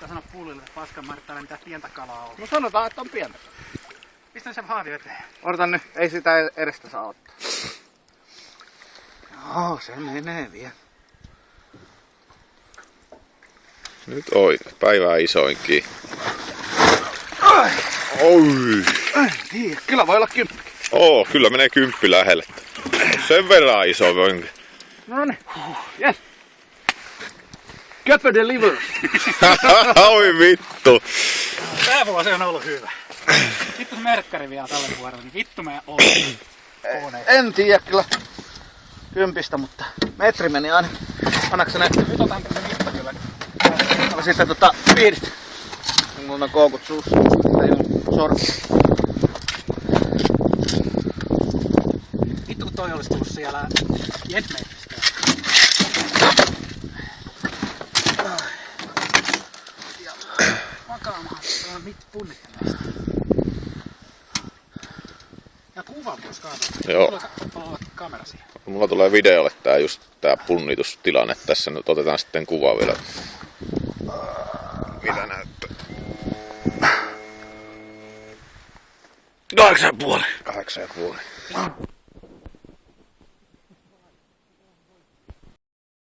kannattaa sanoa pullille, että paskan marttailla mitä pientä kalaa on. No sanotaan, että on pientä. Pistä se haavi eteen. Odotan nyt, ei sitä edestä saa ottaa. Joo, se menee vielä. Nyt oi, päivää isoinkin. Ai, Oi! tiedä, kyllä voi olla 10. Kyllä menee 10 lähelle. Sen verran iso voinkin. Noniin, yes. Köpö deliver. Oi vittu! Tää vuosi on ollut hyvä. Vittu se merkkari vielä tällä vuodella, niin vittu meidän on. En tiedä kyllä 10, mutta metri meni aina. Annaks sä näin? Nyt otan kyllä vittu kyllä. No sitten piirit. Mulla on koukut suussa. Tai sormi. Vittu kun toi olisi tullut siellä Jetmeistä. Makaamaan. Se on mittu punnitteleista. Ja kuva myös katsota. Joo. Olla kamera siihen. Mulla tulee videolle tää punnitustilanne tässä. Nyt otetaan sitten kuva vielä. Mitä näyttää? 8,5. 8,5.